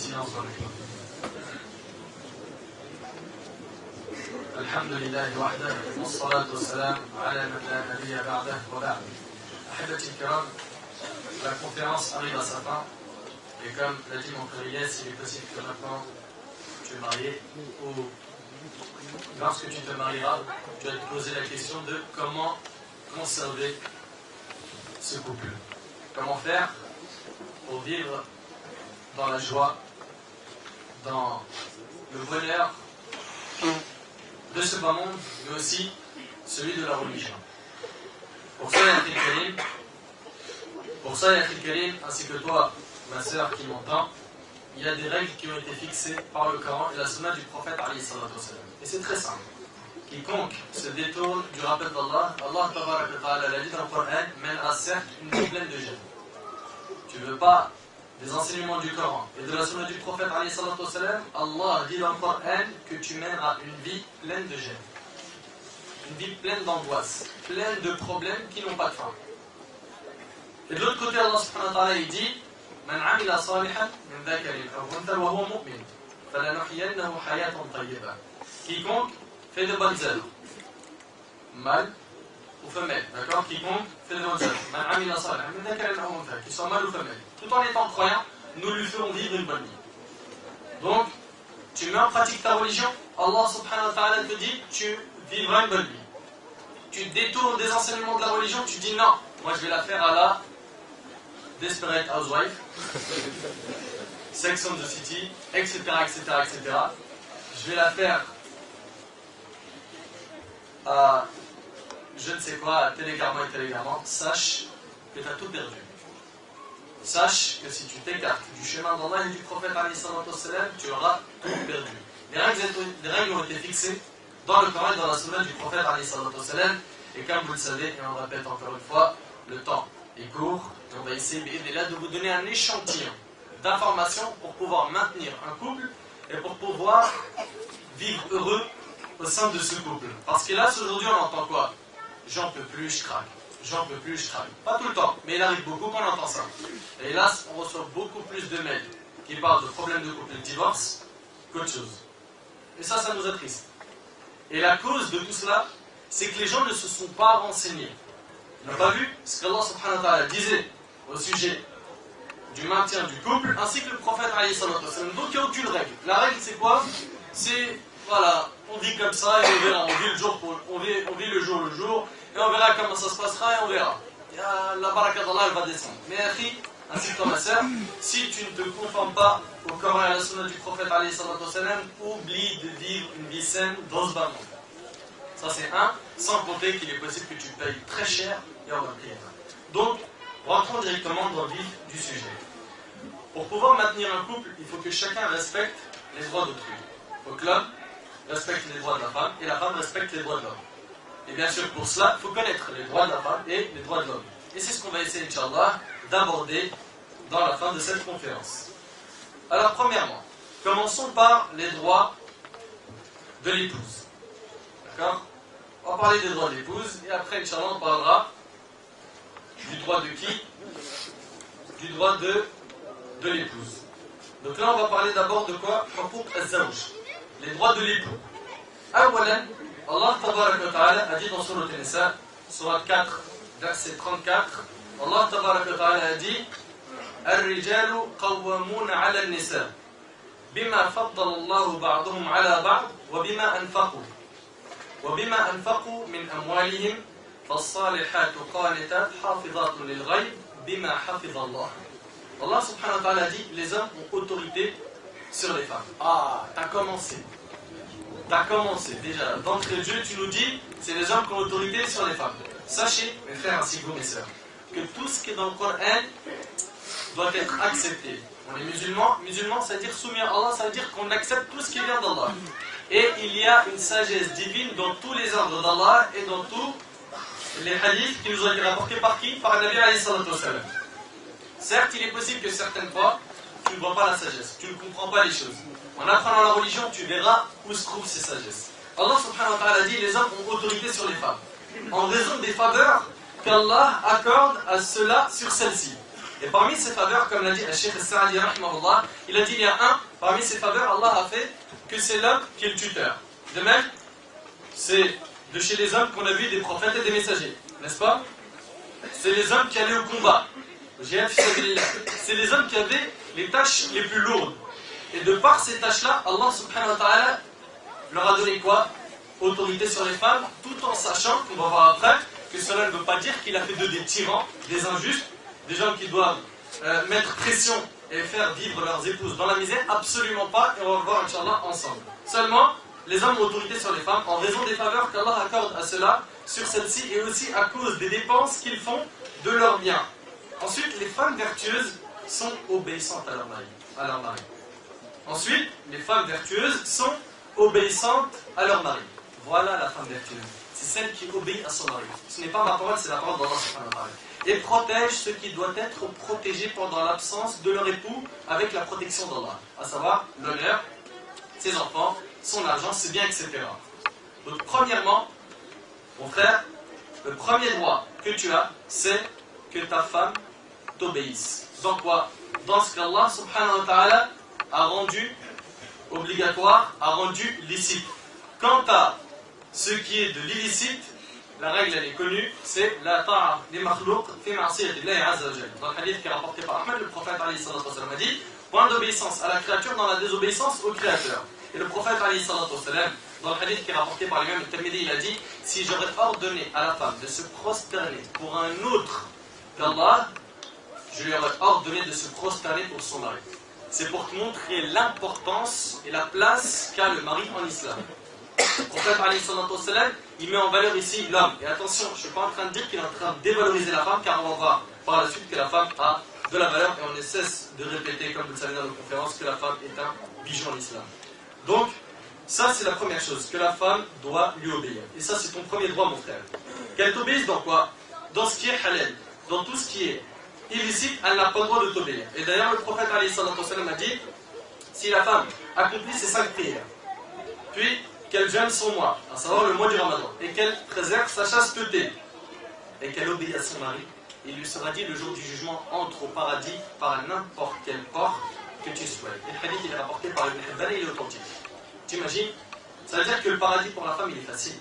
silence dans le cœur. Alhamdulillah wahdah, wassalatu wassalam ala man la nabiyya ba'dah wa ba'd. Ahibati al-kiram, la conférence arrive à sa fin. Et comme l'a dit mon frère Ilyes, il est possible que maintenant tu es marié ou lorsque tu te marieras, tu vas te poser la question de comment conserver ce couple. Comment faire pour vivre dans la joie, dans le bonheur de ce bas monde, mais aussi celui de la religion. Pour ça, Yakhil Karim, ainsi que toi, ma sœur qui m'entend, il y a des règles qui ont été fixées par le Coran et la sunna du prophète alayhi salatu wassalam. Et c'est très simple. Quiconque se détourne du rappel d'Allah, Allah tabaraka wa ta'ala l'a dit dans le Coran, mène à certes une vie pleine de gêne. Tu veux pas des enseignements du Coran et de la sunna du prophète alayhi salatu wassalam, Allah dit dans le Coran que tu mèneras une vie pleine de gêne. Une vie pleine d'angoisse, pleine de problèmes qui n'ont pas de fin. Et de l'autre côté, Allah subhanahu wa ta'ala il dit Man amila salihan min dhakarin aw untha wa huwa mu'min falanuhyiyannahu hayatan tayyibah. Quiconque fait de bonnes œuvres, mâle ou femelle, d'accord? Quiconque fait de bonnes œuvres, Man amila salihan min dhakarin aw untha, qu'il soit mâle ou femelle, tout en étant croyant, nous lui ferons vivre une bonne vie. Donc, tu mets en pratique ta religion, Allah subhanahu wa ta'ala te dit tu vivras une bonne vie. Tu détournes des enseignements de la religion, tu dis non, moi je vais la faire à la Desperate Housewife, Sex and the City, etc., etc., etc. Je vais la faire à je ne sais quoi, à télégarement et télégarement. Sache que tu as tout perdu. Sache que si tu t'écartes du chemin d'Allah et du prophète alayhi salatu wassalam, tu auras tout perdu. Les règles ont été fixées dans le Coran et dans la sunna du prophète alayhi salatu wassalam. Et comme vous le savez, et on le répète encore une fois, le temps est court. Et on va essayer de vous donner un échantillon d'informations pour pouvoir maintenir un couple et pour pouvoir vivre heureux au sein de ce couple. Parce que là, aujourd'hui, on entend quoi? J'en peux plus, je craque. J'en peux plus, je craque. Pas tout le temps, mais il arrive beaucoup qu'on entend ça. Et hélas, on reçoit beaucoup plus de mails qui parlent de problèmes de couple et de divorce qu'autre chose. Et ça nous attriste. Et la cause de tout cela, c'est que les gens ne se sont pas renseignés. On n'a pas vu ce qu'Allah subhanahu wa ta'ala disait au sujet du maintien du couple, ainsi que le prophète alayhi salatu wassalam. Donc il n'y a aucune règle. La règle c'est quoi? C'est, voilà, on vit comme ça et on verra. On vit le jour, et on verra comment ça se passera et on verra. Et la baraka d'Allah elle va descendre. Mais akhi, ainsi que toi ma sœur, si tu ne te conformes pas au Coran et à la sunna du prophète alayhi salatu wassalam, oublie de vivre une vie saine dans ce bas monde. Ça c'est un, sans compter qu'il est possible que tu payes très cher et on va payer. Donc, rentrons directement dans le vif du sujet. Pour pouvoir maintenir un couple, il faut que chacun respecte les droits d'autrui. Il faut que l'homme respecte les droits de la femme et la femme respecte les droits de l'homme. Et bien sûr, pour cela, il faut connaître les droits de la femme et les droits de l'homme. Et c'est ce qu'on va essayer, Inch'Allah, d'aborder dans la fin de cette conférence. Alors, premièrement, commençons par les droits de l'épouse. D'accord? On va parler des droits de l'épouse et après, Inch'Allah, on parlera du droit de qui? Du droit de l'épouse. Donc là, on va parler d'abord de quoi? Les droits de l'époux. Awalan, Allah tabaraka wa ta'ala a dit dans Surat An-Nisa, Surat 4, verset 34, Allah tabaraka wa ta'ala a dit الرجال قوامون على النساء بما فضل الله بعضهم على بعض وبما أنفقوا من أموالهم فالصالحات قانتات حافظات للغيب بما حفظ الله. Allah subhanahu wa ta'ala a dit les hommes ont autorité sur les femmes. Ah, t'as commencé déjà. D'entrée de jeu, tu nous dis c'est les hommes qui ont autorité sur les femmes. Sachez, mes frères ainsi que vous, mes sœurs, que tout ce qui est dans le Coran doit être accepté. On est musulmans, ça veut dire soumis à Allah, ça veut dire qu'on accepte tout ce qui vient d'Allah. Et il y a une sagesse divine dans tous les ordres d'Allah et dans tous les hadiths qui nous ont été rapportés par qui? Par Nabi alayhi salatu wassalam. Certes, il est possible que certaines fois, tu ne vois pas la sagesse, tu ne comprends pas les choses. En apprenant la religion, tu verras où se trouvent ces sagesses. Allah subhanahu wa ta'ala dit les hommes ont autorité sur les femmes. En raison des faveurs qu'Allah accorde à ceux-là sur celles-ci. Et parmi ces faveurs, comme l'a dit Cheikh Al-Sa'adi, il a dit il y a parmi ces faveurs, Allah a fait que c'est l'homme qui est le tuteur. De même, c'est de chez les hommes qu'on a vu des prophètes et des messagers, n'est-ce pas? C'est les hommes qui allaient au combat. C'est les hommes qui avaient les tâches les plus lourdes. Et de par ces tâches-là, Allah subhanahu wa ta'ala leur a donné quoi? Autorité sur les femmes, tout en sachant, qu'on va voir après, que cela ne veut pas dire qu'il a fait d'eux des tyrans, des injustes, des gens qui doivent mettre pression et faire vivre leurs épouses dans la misère. Absolument pas, et on va voir Inch'Allah ensemble. Seulement, les hommes ont autorité sur les femmes en raison des faveurs qu'Allah accorde à cela sur celles-ci et aussi à cause des dépenses qu'ils font de leurs biens. Ensuite, les femmes vertueuses sont obéissantes à leur mari. Ensuite, les femmes vertueuses sont obéissantes à leur mari. Voilà la femme vertueuse. C'est celle qui obéit à son mari. Ce n'est pas ma parole, c'est la parole d'Allah subhanahu wa ta'ala. Et protège ce qui doit être protégé pendant l'absence de leur époux avec la protection d'Allah. À savoir l'honneur, ses enfants, son argent, ses biens, etc. Donc premièrement, mon frère, le premier droit que tu as, c'est que ta femme t'obéisse. Dans quoi? Dans ce qu'Allah subhanahu wa ta'ala a rendu obligatoire, a rendu licite. Quant à ce qui est de l'illicite, la règle elle est connue, c'est la ta'a li makhlouq fi ma'siyati Allah azza wa jalla. Dans le hadith qui est rapporté par Ahmed, le prophète alayhi salatu wa sallam a dit point d'obéissance à la créature dans la désobéissance au créateur. Et le prophète alayhi salatu wa sallam, dans le hadith qui est rapporté par l'imam al-Tirmidhi, il a dit si j'aurais ordonné à la femme de se prosterner pour un autre qu'Allah, je lui aurais ordonné de se prosterner pour son mari. C'est pour montrer l'importance et la place qu'a le mari en islam. Le prophète alayhi salatu wa sallam, il met en valeur ici l'homme. Et attention, je ne suis pas en train de dire qu'il est en train de dévaloriser la femme, car on va voir par la suite que la femme a de la valeur, et on ne cesse de répéter, comme vous le savez dans nos conférences, que la femme est un bijou en islam. Donc, ça c'est la première chose, que la femme doit lui obéir. Et ça c'est ton premier droit, mon frère. Qu'elle t'obéisse dans quoi? Dans ce qui est halal. Dans tout ce qui est illicite, elle n'a pas le droit de t'obéir. Et d'ailleurs, le prophète alayhi salatu wa sallam a dit si la femme accomplit ses 5 prières, puis qu'elle jeûne son mois, à savoir le mois du Ramadan, et qu'elle préserve sa chasteté, et qu'elle obéit à son mari, il lui sera dit le jour du jugement entre au paradis par n'importe quelle porte que tu souhaites. Et le hadith il est rapporté par Ibn Hibban et il est authentique. T'imagines? Ça veut dire que le paradis pour la femme il est facile.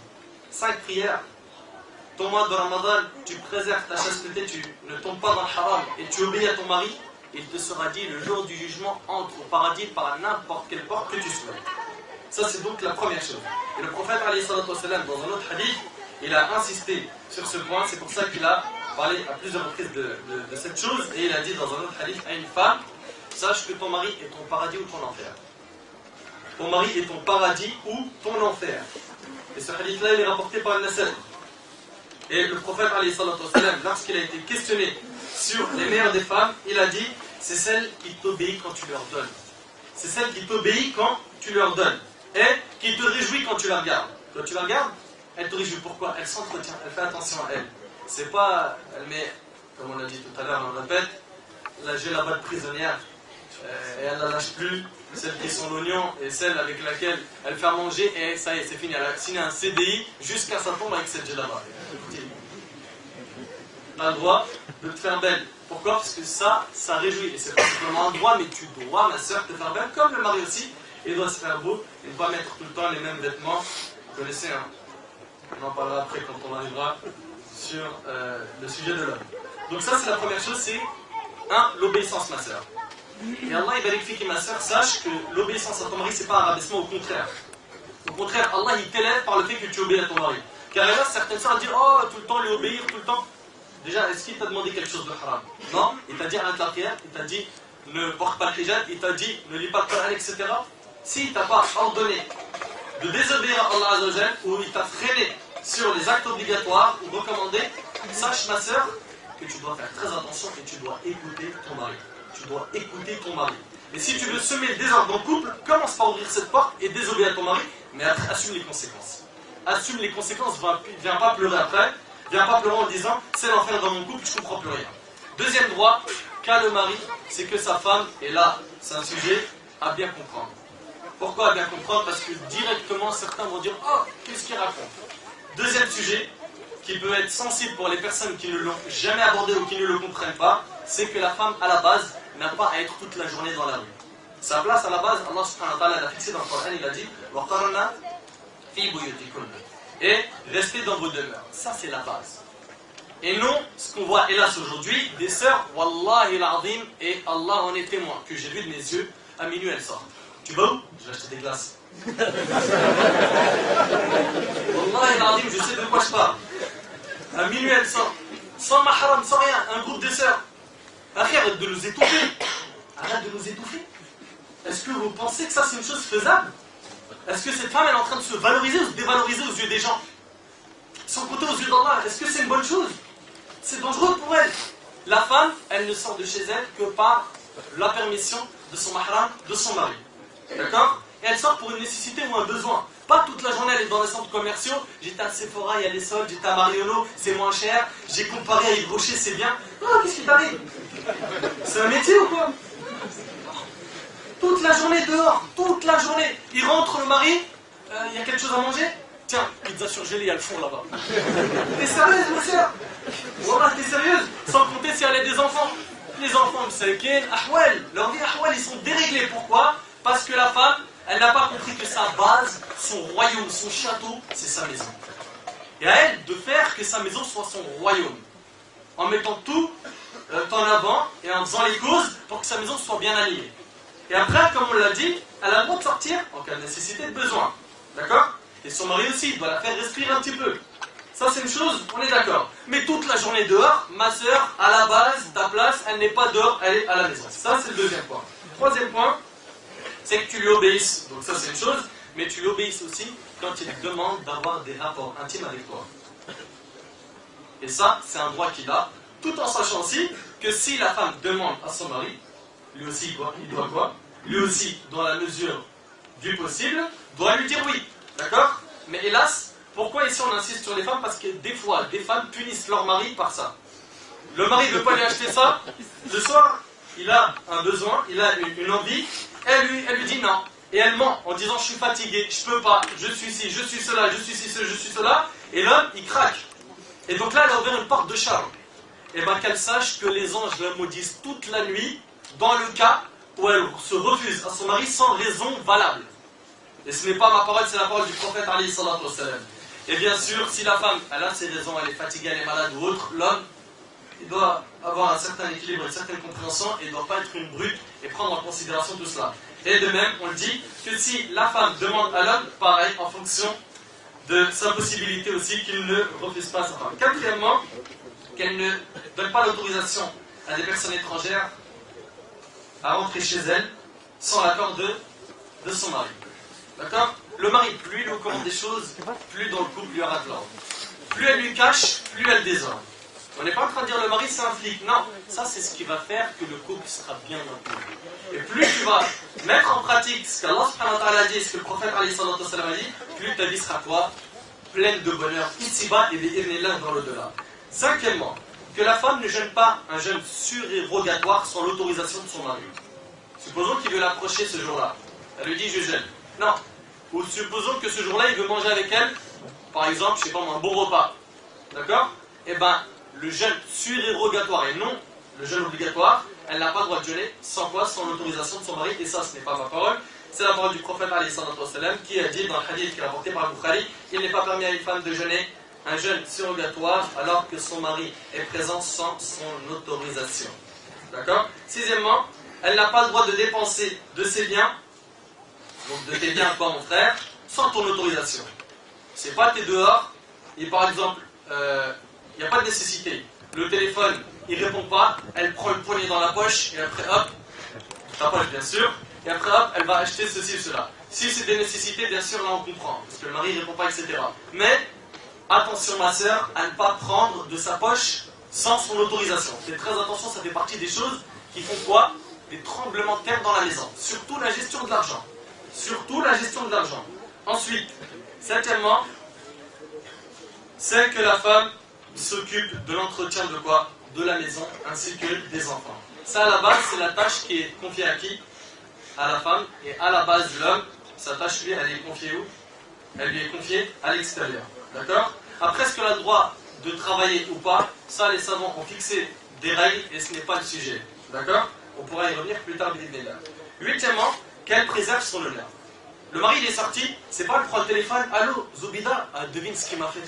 5 prières, ton mois de Ramadan, tu préserves ta chasteté, tu ne tombes pas dans le haram et tu obéis à ton mari, il te sera dit le jour du jugement entre au paradis par n'importe quelle porte que tu souhaites. Ça c'est donc la première chose. Et le prophète alayhi salatu wa sallam, dans un autre hadith, il a insisté sur ce point, c'est pour ça qu'il a parlé à plusieurs reprises de cette chose, et il a dit dans un autre hadith à une femme, sache que ton mari est ton paradis ou ton enfer. Ton mari est ton paradis ou ton enfer. Et ce hadith-là, il est rapporté par Al-Nasr. Et le prophète alayhi salatu wa sallam, lorsqu'il a été questionné sur les meilleures des femmes, il a dit, c'est celle qui t'obéit quand tu leur donnes. C'est celle qui t'obéit quand tu leur donnes. Et qui te réjouit quand tu la regardes. Quand tu la regardes, elle te réjouit. Pourquoi? Elle s'entretient, elle fait attention à elle. C'est pas, elle met, comme on l'a dit tout à l'heure, on le répète, la djellaba de prisonnière, et elle la lâche plus, celle qui sent l'oignon, et celle avec laquelle elle fait à manger, et ça y est, c'est fini. Elle a signé un CDI jusqu'à sa tombe avec cette djellaba. Tu as le droit de te faire belle. Pourquoi? Parce que ça réjouit. Et c'est pas simplement un droit, mais tu dois, ma soeur, te faire belle, comme le mari aussi. Il doit se faire beau et ne pas mettre tout le temps les mêmes vêtements. Vous connaissez, hein? On en parlera après quand on arrivera sur le sujet de l'homme. Donc ça c'est la première chose, c'est l'obéissance, ma soeur. Et Allah il vérifie que ma soeur sache que l'obéissance à ton mari c'est pas un rabaissement, au contraire. Au contraire, Allah il t'élève par le fait que tu obéis à ton mari. Car là certaines soeurs disent oh tout le temps lui obéir, tout le temps. Déjà, est-ce qu'il t'a demandé quelque chose de haram? Non, il t'a dit arrête la prière, il t'a dit ne porte pas le hijab, il t'a dit ne lis pas le Coran, etc. S'il ne t'a pas ordonné de désobéir à Allah Azza wa Jal, ou il t'a freiné sur les actes obligatoires ou recommandés, sache ma soeur que tu dois faire très attention et tu dois écouter ton mari. Tu dois écouter ton mari. Et si tu veux semer le désordre dans le couple, commence par ouvrir cette porte et désobéir à ton mari, mais après assume les conséquences. Assume les conséquences, viens pas pleurer après, viens pas pleurer en disant c'est l'enfer dans mon couple, je ne comprends plus rien. Deuxième droit qu'a le mari, c'est que sa femme, et là c'est un sujet à bien comprendre. Pourquoi à bien comprendre? Parce que directement certains vont dire oh, qu'est-ce qu'il raconte? Deuxième sujet qui peut être sensible pour les personnes qui ne l'ont jamais abordé ou qui ne le comprennent pas, c'est que la femme, à la base, n'a pas à être toute la journée dans la rue. Sa place, à la base, Allah subhanahu wa ta'ala l'a fixé dans le Coran, il a dit وَقَرْنَا فِي بُيُوتِكُنَّ et restez dans vos demeures. Ça, c'est la base. Et non, ce qu'on voit hélas aujourd'hui, des sœurs, Wallahi l'azim, et Allah en est témoin, que j'ai vu de mes yeux, à minuit elles sortent. Tu vas où? Je vais acheter des glaces. Wallahi l'azim, je sais de quoi je parle. À minuit elles sortent. Sans mahram, sans rien, un groupe de sœurs. Arrête de nous étouffer. Arrête de nous étouffer. Est-ce que vous pensez que ça c'est une chose faisable? Est-ce que cette femme elle est en train de se valoriser ou se dévaloriser aux yeux des gens? Sans compter aux yeux d'Allah, est-ce que c'est une bonne chose? C'est dangereux pour elle. La femme, elle ne sort de chez elle que par la permission de son mahram, de son mari. D'accord? Et elle sort pour une nécessité ou un besoin. Pas toute la journée, elle est dans les centres commerciaux. J'étais à Sephora, il y a des soldes. J'étais à Marionneau, c'est moins cher. J'ai comparé à Yves Rocher, c'est bien. Oh, qu'est-ce qui t'arrive? C'est un métier ou quoi? Toute la journée dehors, toute la journée. Il rentre, le mari, il y a quelque chose à manger? Tiens, pizza surgelée, il y a le fond là-bas. T'es sérieuse, ma soeur? Wallah, t'es sérieuse? Sans compter si elle a des enfants. Les enfants, c'est ahwal. Leur vie ahwal, ils sont déréglés. Pourquoi? Parce que la femme, elle n'a pas compris que sa base, son royaume, son château, c'est sa maison. Et à elle de faire que sa maison soit son royaume. En mettant tout en avant et en faisant les causes pour que sa maison soit bien alignée. Et après, comme on l'a dit, elle a le droit de sortir en cas de nécessité, de besoin. D'accord? Et son mari aussi, il doit la faire respirer un petit peu. Ça, c'est une chose, on est d'accord. Mais toute la journée dehors, ma soeur, à la base, ta place, elle n'est pas dehors, elle est à la maison. Ça, c'est le deuxième point. Troisième point, c'est que tu lui obéisses. Donc ça, c'est une chose, mais tu lui obéisses aussi quand il te demande d'avoir des rapports intimes avec toi. Et ça, c'est un droit qu'il a, tout en sachant aussi que si la femme demande à son mari, lui aussi, quoi, il doit quoi? Lui aussi, dans la mesure du possible, doit lui dire oui. D'accord? Mais hélas, pourquoi ici on insiste sur les femmes? Parce que des fois, des femmes punissent leur mari par ça. Le mari ne veut pas lui acheter ça. Le soir, il a un besoin, il a une envie. Elle lui dit non. Et elle ment en disant je suis fatiguée, je peux pas, je suis ci, je suis cela, je suis ci, je suis cela. Et l'homme, il craque. Et donc là, elle a ouvert une porte de charme. Et bien qu'elle sache que les anges la maudissent toute la nuit dans le cas où elle se refuse à son mari sans raison valable. Et ce n'est pas ma parole, c'est la parole du prophète alayhi salatu wassalam. Et bien sûr, si la femme, elle a ses raisons, elle est fatiguée, elle est malade ou autre, l'homme, il doit avoir un certain équilibre, une certaine compréhension, et il ne doit pas être une brute et prendre en considération tout cela. Et de même, on le dit, que si la femme demande à l'homme, pareil, en fonction de sa possibilité aussi, qu'il ne refuse pas sa femme. Quatrièmement, qu'elle ne donne pas l'autorisation à des personnes étrangères à rentrer chez elle sans l'accord de son mari. D'accord? Le mari, plus il lui commande des choses, plus dans le couple il y aura de l'ordre. Plus elle lui cache, plus elle désordre. On n'est pas en train de dire le mari c'est un flic. Non, ça c'est ce qui va faire que le couple sera bien maintenu. Et plus tu vas mettre en pratique ce qu'Allah subhanahu wa ta'ala a dit, ce que le prophète alayhi salatu wassalam a dit, plus ta vie sera quoi? Pleine de bonheur, ici-bas et bi'idhnillah dans l'au-delà. Cinquièmement, que la femme ne jeûne pas un jeûne surérogatoire sans l'autorisation de son mari. Supposons qu'il veut l'approcher ce jour-là. Elle lui dit je jeûne. Non. Ou supposons que ce jour-là, il veut manger avec elle, par exemple, je sais pas moi, un bon repas. D'accord? Eh bien, le jeûne surérogatoire et non le jeûne obligatoire, elle n'a pas le droit de jeûner sans quoi? Sans l'autorisation de son mari. Et ça, ce n'est pas ma parole. C'est la parole du prophète alayhi salatu wassalam qui a dit dans le hadith qu'il a rapporté par Bukhari, il n'est pas permis à une femme de jeûner un jeûne surrogatoire alors que son mari est présent sans son autorisation. D'accord? Sixièmement, elle n'a pas le droit de dépenser de ses biens, donc de tes biens quoi mon frère, sans ton autorisation. C'est pas t'es dehors, et par exemple, il n'y a pas de nécessité. Le téléphone, il répond pas, elle prend le poignet dans la poche, et après hop, ta poche bien sûr, et après hop, elle va acheter ceci ou cela. Si c'est des nécessités, bien sûr là on comprend, parce que le mari ne répond pas, etc. Mais, attention ma soeur, à ne pas prendre de sa poche sans son autorisation. Faites très attention, ça fait partie des choses qui font quoi? Des tremblements de terre dans la maison. Surtout la gestion de l'argent. Surtout la gestion de l'argent. Ensuite, septièmement, c'est que la femme s'occupe de l'entretien de quoi? De la maison ainsi que des enfants. Ça à la base, c'est la tâche qui est confiée à qui? À la femme. Et à la base, l'homme, sa tâche lui, elle est confiée où? Elle lui est confiée à l'extérieur. D'accord? Après, est-ce qu'elle a le droit de travailler ou pas? Ça, les savants ont fixé des règles et ce n'est pas le sujet. D'accord? On pourra y revenir plus tard. Huitièmement, qu'elle préserve son honneur. Le mari il est sorti, c'est pas elle prend le téléphone, allô Zoubida, devine ce qu'il m'a fait.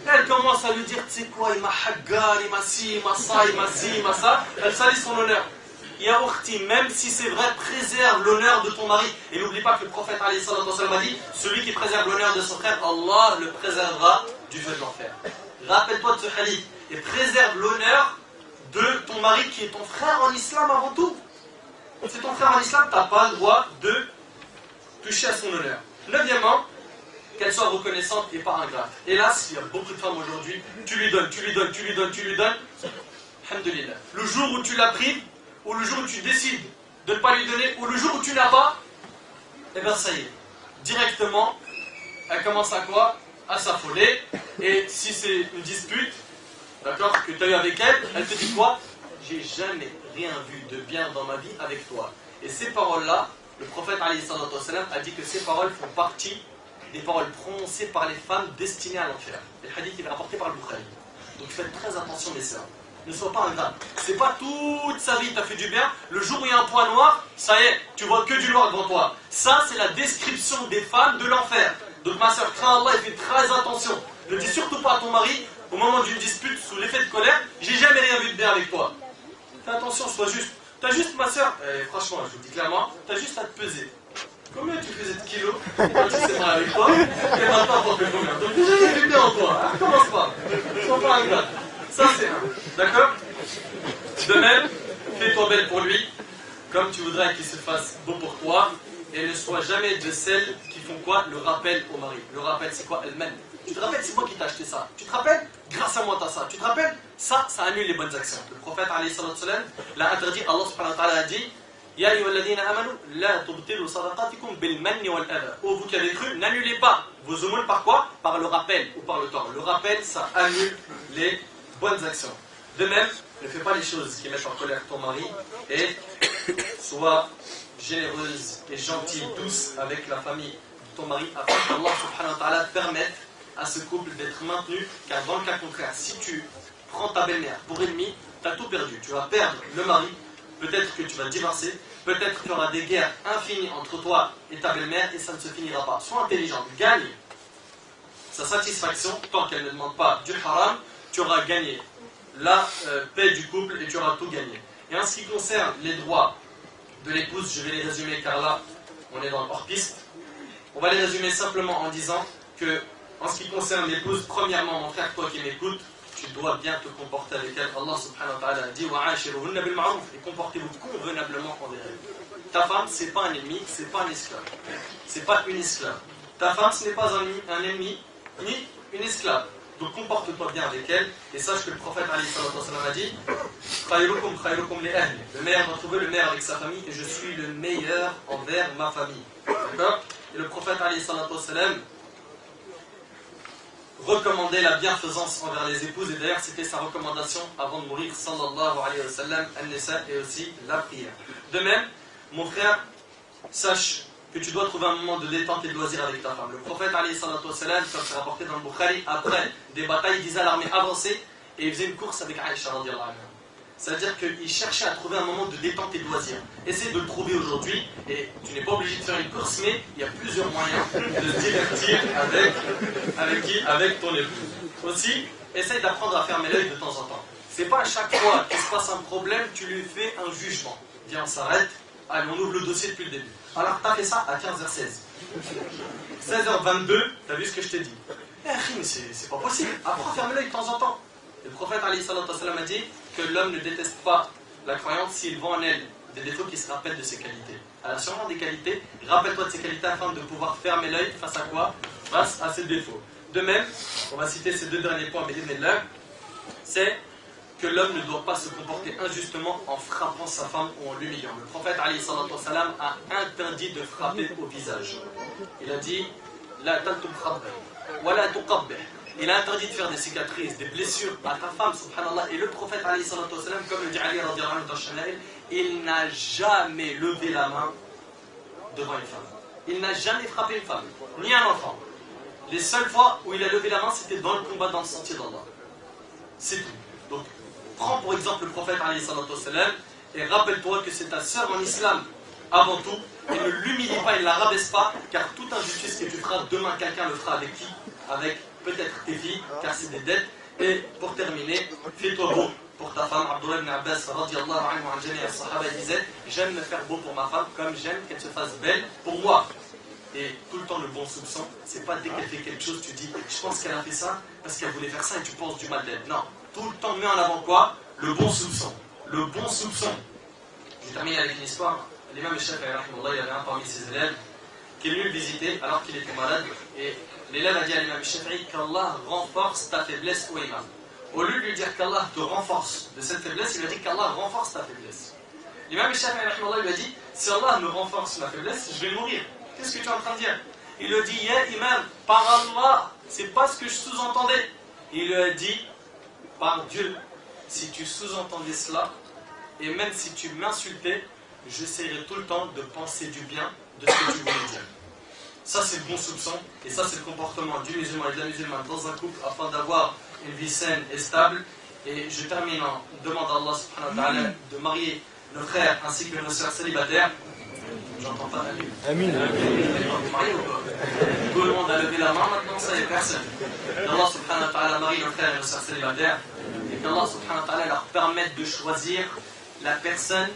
Elle commence à lui dire, tu sais quoi, il m'a haggar, il m'a ci, il m'a ça, il m'a ci, il m'a ça. Elle salit son honneur. Ya ukhti, même si c'est vrai, préserve l'honneur de ton mari. Et n'oublie pas que le prophète a dit, celui qui préserve l'honneur de son frère, Allah le préservera du feu de l'enfer. Rappelle-toi de ce hadith et préserve l'honneur de ton mari qui est ton frère en islam avant tout. C'est ton frère en islam, tu n'as pas le droit de toucher à son honneur. Neuvièmement, qu'elle soit reconnaissante et pas ingrate. Hélas, il y a beaucoup de femmes aujourd'hui, tu lui donnes, alhamdulillah. Le jour où tu la prives, ou le jour où tu décides de ne pas lui donner, ou le jour où tu n'as pas, eh bien ça y est, directement, elle commence à quoi? À s'affoler, et si c'est une dispute, d'accord, que tu as eu avec elle, elle te dit quoi? J'ai jamais rien vu de bien dans ma vie avec toi. Et ces paroles-là, le prophète a dit que ces paroles font partie des paroles prononcées par les femmes destinées à l'enfer. Le hadith il est rapporté par le Bukhari. Donc faites très attention mes sœurs. Ne sois pas ingrat. C'est pas toute sa vie tu as fait du bien. Le jour où il y a un point noir, ça y est, tu vois que du noir devant toi. Ça c'est la description des femmes de l'enfer. Donc ma sœur, crains Allah et fais très attention. Ne dis surtout pas à ton mari, au moment d'une dispute, sous l'effet de colère, j'ai jamais rien vu de bien avec toi. Fais attention, sois juste. T'as juste, ma soeur, franchement, je vous dis clairement, t'as juste à te peser. Combien tu faisais de kilos quand tu sais pas avec toi? Et maintenant, t'en fais combien? Donc déjà, il y a du bien en toi. Hein, commence pas. Sois pas ingrat. Ça, c'est un. D'accord? De même, fais-toi belle pour lui, comme tu voudrais qu'il se fasse beau pour toi, et ne sois jamais de celles qui font quoi? Le rappel au mari. Le rappel, c'est quoi? Elle-même. Tu te rappelles, c'est moi qui t'ai acheté ça. Tu te rappelles? Grâce à moi, t'as ça. Tu te rappelles? Ça annule les bonnes actions. Le prophète, alayhi salatu salam, l'a interdit. Allah subhanahu wa ta'ala a dit, Ya ayyuhalladhina amanu, la tubtilu sadaqatikum bil manni wal adha. Oh, vous qui avez cru, n'annulez pas vos aumônes par quoi? Par le rappel ou par le temps. Le rappel, ça annule les bonnes actions. De même, ne fais pas les choses qui mettent en colère ton mari et sois généreuse et gentille, douce avec la famille de ton mari afin qu'Allah subhanahu wa ta'ala permette à ce couple d'être maintenu, car dans le cas contraire, si tu prends ta belle-mère pour ennemie, tu as tout perdu. Tu vas perdre le mari, peut-être que tu vas divorcer, peut-être qu'il y aura des guerres infinies entre toi et ta belle-mère et ça ne se finira pas. Sois intelligent, gagne sa satisfaction tant qu'elle ne demande pas du haram, tu auras gagné la paix du couple et tu auras tout gagné. Et en ce qui concerne les droits de l'épouse, je vais les résumer car là, on est dans le hors-piste. On va les résumer simplement en disant que en ce qui concerne l'épouse, premièrement, mon frère, toi qui m'écoutes, tu dois bien te comporter avec elle. Allah subhanahu wa ta'ala dit وَعَاشِرُهُنَّ بِالْمَعْرُوفِ et comportez-vous convenablement envers elle. Ta femme, c'est pas un ennemi, c'est pas un esclave. C'est pas une esclave. Ta femme, ce n'est pas un ennemi, ni une esclave. Donc comporte-toi bien avec elle et sache que le prophète a dit خَيْرُكُمْ خَيْرُكُمْ لِأَهْلِ. Le meilleur d'entre vous, le meilleur avec sa famille et je suis le meilleur envers ma famille. D'accord? Et le prophète recommandait la bienfaisance envers les épouses et d'ailleurs c'était sa recommandation avant de mourir sallallahu alayhi wa sallam, an-nisa et aussi la prière. De même, mon frère, sache que tu dois trouver un moment de détente et de loisir avec ta femme. Le prophète alayhi salatu wa sallam, comme c'est rapporté dans le Bukhari, après des batailles, il disait à l'armée avancée et il faisait une course avec Aïcha radiyallahu anha. C'est-à-dire qu'il cherchait à trouver un moment de détente et de loisir. Essaye de le trouver aujourd'hui, et tu n'es pas obligé de faire une course, mais il y a plusieurs moyens de se divertir avec ton épouse. Aussi, essaye d'apprendre à fermer l'œil de temps en temps. C'est pas à chaque fois qu'il se passe un problème, tu lui fais un jugement. Viens, on s'arrête, allez, on ouvre le dossier depuis le début. Alors, tu as fait ça à 15h16. 16h22, tu as vu ce que je t'ai dit. Eh, mais c'est pas possible. Apprends à fermer l'œil de temps en temps. Le prophète a dit que l'homme ne déteste pas la croyante s'il voit en elle des défauts qui se rappellent de ses qualités. Elle a sûrement des qualités, rappelle-toi de ses qualités afin de pouvoir fermer l'œil face à quoi? Face à ses défauts. De même, on va citer ces deux derniers points, mais c'est que l'homme ne doit pas se comporter injustement en frappant sa femme ou en l'humiliant. Le prophète a interdit de frapper au visage. Il a dit La taltum khabbih, wa la tuqabbih. Il a interdit de faire des cicatrices, des blessures à ta femme, subhanallah. Et le prophète, comme le dit Ali dans Shamaïl, il n'a jamais levé la main devant une femme. Il n'a jamais frappé une femme, ni un enfant. Les seules fois où il a levé la main, c'était dans le combat dans le sentier d'Allah. C'est tout. Donc, prends pour exemple le prophète alayhi salatu wassalam, et rappelle-toi que c'est ta sœur en islam avant tout, et ne l'humilie pas, et ne la rabaisse pas, car toute injustice que tu feras, demain quelqu'un le fera avec qui? Avec peut-être tes filles, car c'est des dettes. Et pour terminer, fais-toi beau pour ta femme. Abdullah ibn Abbas radiallahu anhu an jami' as-sahaba disait, j'aime me faire beau pour ma femme comme j'aime qu'elle se fasse belle pour moi. Et tout le temps le bon soupçon, c'est pas dès qu'elle fait quelque chose tu dis je pense qu'elle a fait ça parce qu'elle voulait faire ça et tu penses du mal d'elle. Non, tout le temps mets en avant quoi? Le bon soupçon. Le bon soupçon. Je termine avec une histoire. L'imam Shafi'i, il y avait un parmi ses élèves qui est venu le visiter alors qu'il était malade, et l'élève a dit à l'imam Shafi'i qu'Allah renforce ta faiblesse au imam. Au lieu de lui dire qu'Allah te renforce de cette faiblesse, il lui a dit qu'Allah renforce ta faiblesse. L'imam Shafi'i lui a dit, si Allah me renforce ma faiblesse, je vais mourir. Qu'est-ce que tu es en train de dire? Il lui a dit, ya imam, par Allah, c'est pas ce que je sous-entendais. Il lui a dit, par Dieu, si tu sous-entendais cela, et même si tu m'insultais, j'essaierai tout le temps de penser du bien de ce que tu voulais dire. Ça c'est le bon soupçon, et ça c'est le comportement du musulman et de la musulmane dans un couple afin d'avoir une vie saine et stable. Et je termine en demandant à Allah subhanahu wa ta'ala de marier nos frères ainsi que nos sœurs célibataires. J'entends pas d'aller. Amin. Tout le monde a levé la main, maintenant ça y est personne. Allah subhanahu wa ta'ala marie nos frères et nos sœurs célibataires, et qu'Allah subhanahu wa ta'ala leur permette de choisir la personne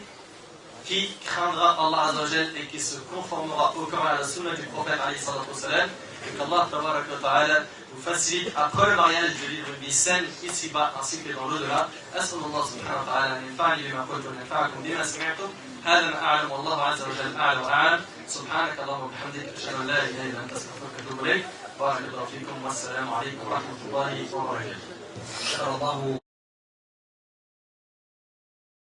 qui craindra Allah Azzawajal et qui se conformera au Coran et à la Sunna du prophète alayhi salatu wassalam, et qu'Allah tabaraka wa ta'ala nous facilite après le mariage de vivre une vie saine ici-bas ainsi que dans l'au-delà. As'alullah subhanahu wa ta'ala an yanfa'ani bima qultu wa yanfa'akum bima sami'tum. هذا ما أعلم والله عز وجل أعلى وأعلم. سبحانك اللهم وبحمدك أشهد أن لا إله إلا أنت أستغفرك وأتوب إليك. بارك الله فيكم والسلام عليكم ورحمة الله وبركاته. إن شاء الله